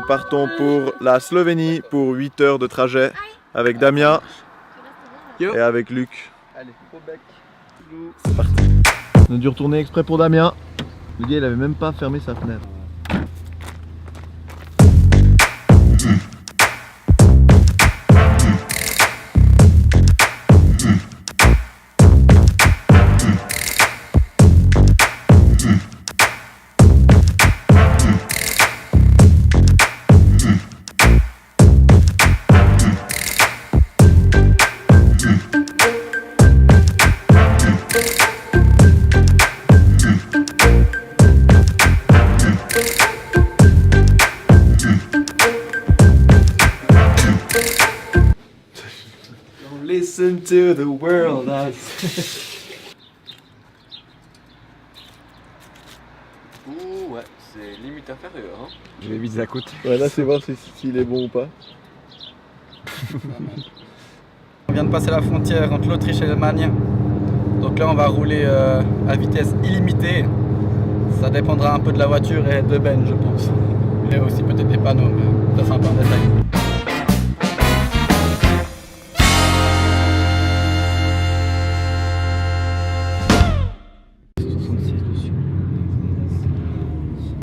partons pour la Slovénie pour 8 heures de trajet avec Damien et avec Luc. Allez, au bec. C'est parti. On a dû retourner exprès pour Damien. Le gars il avait même pas fermé sa fenêtre. Listen to the world. Ouh, ouais, c'est limite inférieur. Hein. Je vais vite à côté. Ouais, là c'est voir s'il est bon ou pas. On vient de passer la frontière entre l'Autriche et l'Allemagne. Donc là on va rouler à vitesse illimitée. Ça dépendra un peu de la voiture et de Ben je pense. Et aussi peut-être des panneaux, mais ça c'est un peu en détail.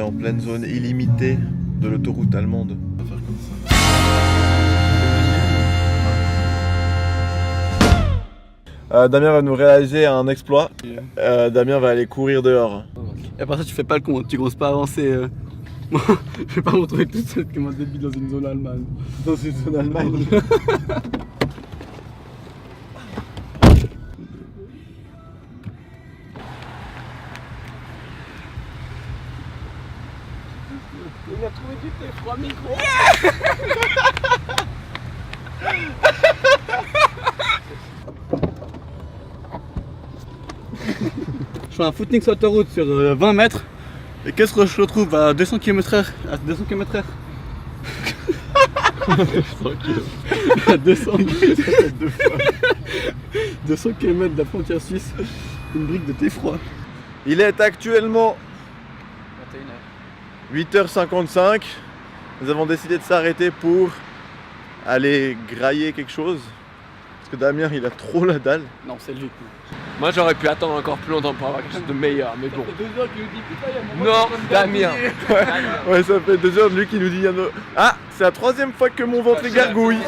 En pleine zone illimitée de l'autoroute allemande. On va faire comme ça. Damien va nous réaliser un exploit. Damien va aller courir dehors. Et après ça tu fais pas le con, tu commences pas à avancer. Je vais pas me retrouver tout seul comme un débile dans une zone allemande. Dans une zone allemande. Il a trouvé du T3 micro. Je fais un footing sur l'autoroute sur 20 mètres. Et qu'est-ce que je retrouve à 200 km/h? À 200 km/h. À 200 km de la frontière suisse. Une brique de thé froid. Il est actuellement 8h55. Nous avons décidé de s'arrêter pour aller grailler quelque chose. Parce que Damien il a trop la dalle. Non, c'est lui. Moi j'aurais pu attendre encore plus longtemps pour avoir quelque chose de meilleur, mais bon. Ça fait 2 heures qu'il nous dit putain, il y a un moment Non, qui va me Damien. gargouiller. Ouais, ça fait 2 heures de lui qui nous dit Ah, c'est la 3e fois que mon ventre est gargouille.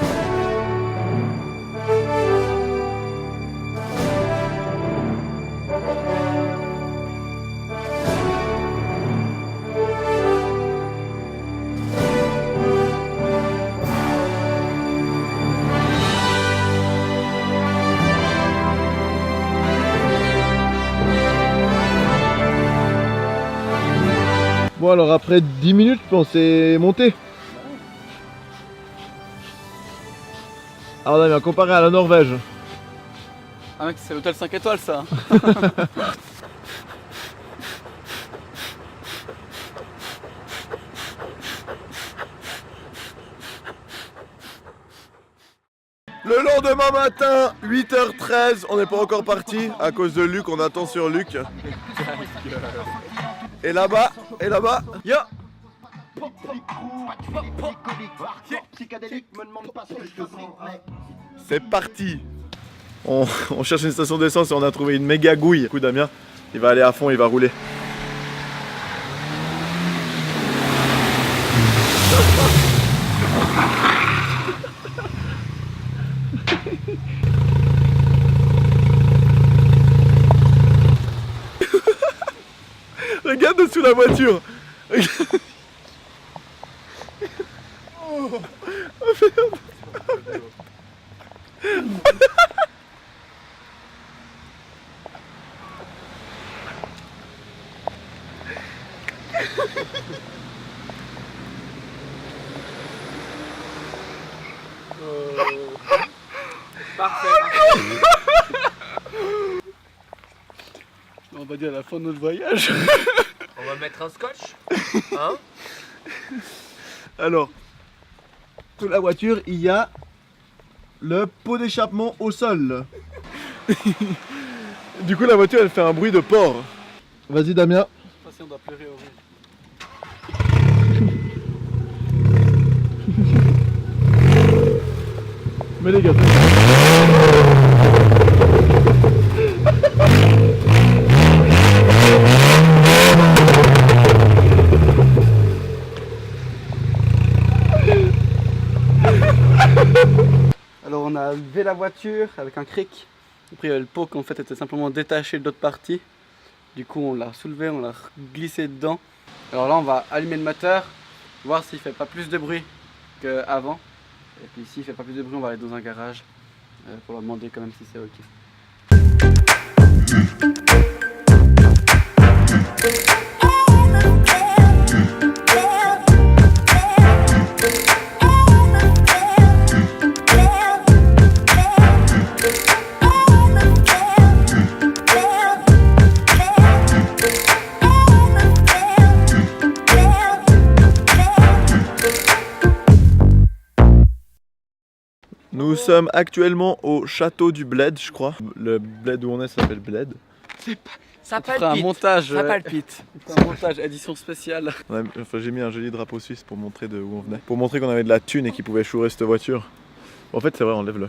Bon alors après 10 minutes je pense c'est monté. Alors Damien, comparé à la Norvège. Ah mec, c'est l'hôtel 5 étoiles ça. Le lendemain matin, 8h13, on n'est pas encore parti à cause de Luc, on attend sur Luc. Et là-bas, yo. C'est parti. On cherche une station d'essence et on a trouvé une méga gouille. Du coup Damien, il va aller à fond, il va rouler. Regarde dessous la voiture. Regarde. Oh merde. Parfait. On va dire à la fin de notre voyage. On va mettre un scotch. Hein? Alors, sous la voiture, il y a le pot d'échappement au sol. Du coup, la voiture, elle fait un bruit de porc. Vas-y, Damien. Je sais pas si on doit pleurer au Mais les gars, Alors on a levé la voiture avec un cric. Après le pot en fait était simplement détaché de l'autre partie. Du coup on l'a soulevé, on l'a glissé dedans. Alors là on va allumer le moteur, voir s'il fait pas plus de bruit qu'avant. Et puis s'il fait pas plus de bruit on va aller dans un garage pour leur demander quand même si c'est ok. nous sommes actuellement au château du Bled, je crois. Le Bled où on est s'appelle Bled. Ça On fera un montage, Ça palpite. un montage édition spéciale. Enfin, j'ai mis un joli drapeau suisse pour montrer de où on venait. Pour montrer qu'on avait de la thune et qu'ils pouvaient chourer cette voiture. En fait, c'est vrai, enlève-le.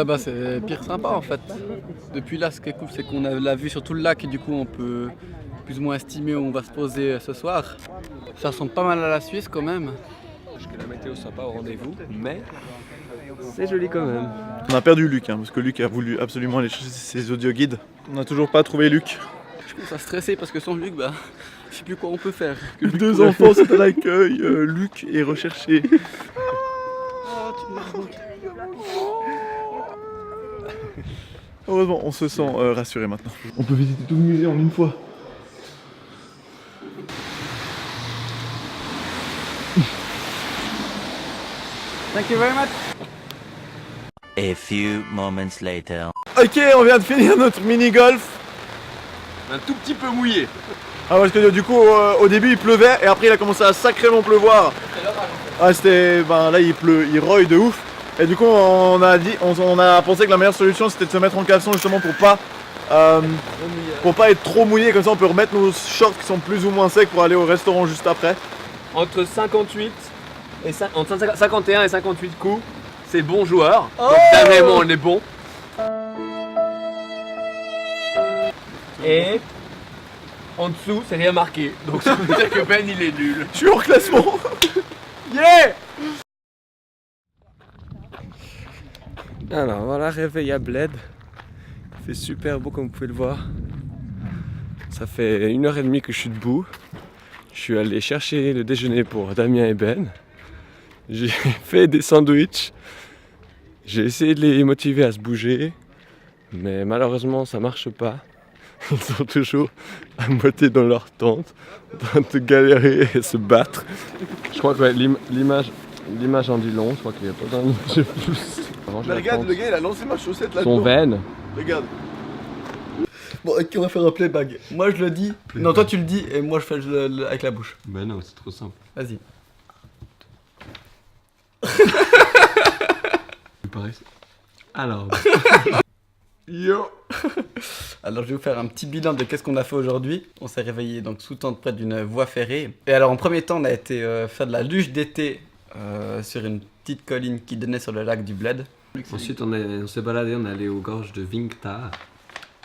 Bah c'est pire sympa en fait. Depuis là, ce qui est cool, c'est qu'on a la vue sur tout le lac et du coup on peut plus ou moins estimer où on va se poser ce soir. Ça ressemble pas mal à la Suisse quand même. Parce que la météo soit pas au rendez-vous, mais c'est joli quand même. On a perdu Luc, hein, parce que Luc a voulu absolument aller chercher ses audio guides. On n'a toujours pas trouvé Luc. Je commence à stresser parce que sans Luc, bah, je sais plus quoi on peut faire. Les deux enfants sont à l'accueil, Luc est recherché. Heureusement, on se sent rassuré maintenant. On peut visiter tout le musée en une fois. Thank you very much. A few moments later. Ok, on vient de finir notre mini-golf. Un tout petit peu mouillé. Ah parce que du coup au début il pleuvait et après il a commencé à sacrément pleuvoir. Ah c'était, ben là il pleut, il roille de ouf. Et du coup on a pensé que la meilleure solution c'était de se mettre en caleçon justement pour pas être trop mouillé, comme ça on peut remettre nos shorts qui sont plus ou moins secs pour aller au restaurant juste après. Entre 58 et entre 51 et 58 coups, c'est bon joueur. Donc Damien et moi on est bon. Et en dessous c'est rien marqué. Donc ça veut dire que Ben il est nul. Je suis hors classement. Yeah! Alors voilà, réveil à Bled. Il fait super beau comme vous pouvez le voir. Ça fait 1h30 que je suis debout. Je suis allé chercher le déjeuner pour Damien et Ben. J'ai fait des sandwichs. J'ai essayé de les motiver à se bouger. Mais malheureusement ça marche pas. Ils sont toujours à moitié dans leur tente, en train de galérer et se battre. Je crois que ouais, l'image en dit long, je crois qu'il n'y a pas besoin de dire plus. Mais regarde, le gars il a lancé ma chaussette là-dedans. Son veine. Regarde. Bon, ok, on va faire un playback. Moi je le dis. Non, toi tu le dis et moi je fais avec la bouche. Ben non, c'est trop simple. Vas-y. Pareil. Alors. Yo. Alors je vais vous faire un petit bilan de qu'est-ce qu'on a fait aujourd'hui. On s'est réveillé donc sous tente près d'une voie ferrée. Et alors en premier temps on a été faire de la luge d'été sur une petite colline qui donnait sur le lac du Bled. Ensuite on s'est baladé, on est allé aux gorges de Vingtar.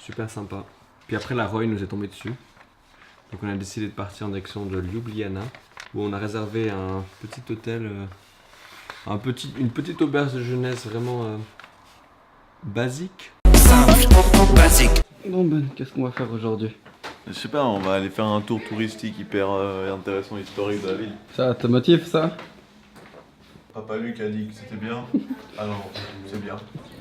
Super sympa. Puis après la Roy nous est tombée dessus. Donc on a décidé de partir en direction de Ljubljana où on a réservé un petit hôtel, une petite auberge de jeunesse vraiment basique. Bon Ben, qu'est-ce qu'on va faire aujourd'hui? Je sais pas, on va aller faire un tour touristique hyper intéressant, historique de la ville. Ça te motive ça? Papa Luc a dit que c'était bien, alors c'est bien.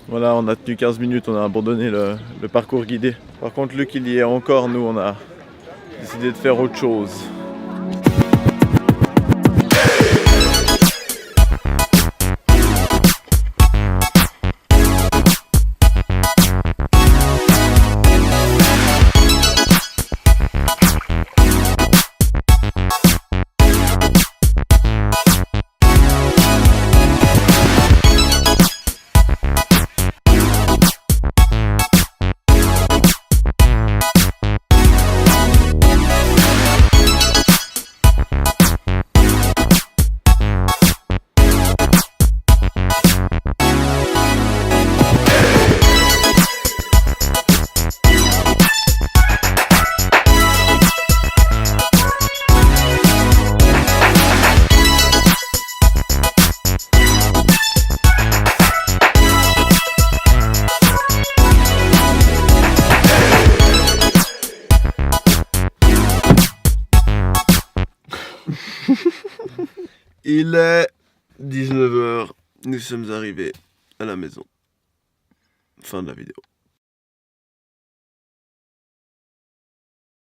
Voilà, on a tenu 15 minutes, on a abandonné le parcours guidé. Par contre Luc il y est encore, nous on a décidé de faire autre chose. Il est 19h, nous sommes arrivés à la maison. Fin de la vidéo.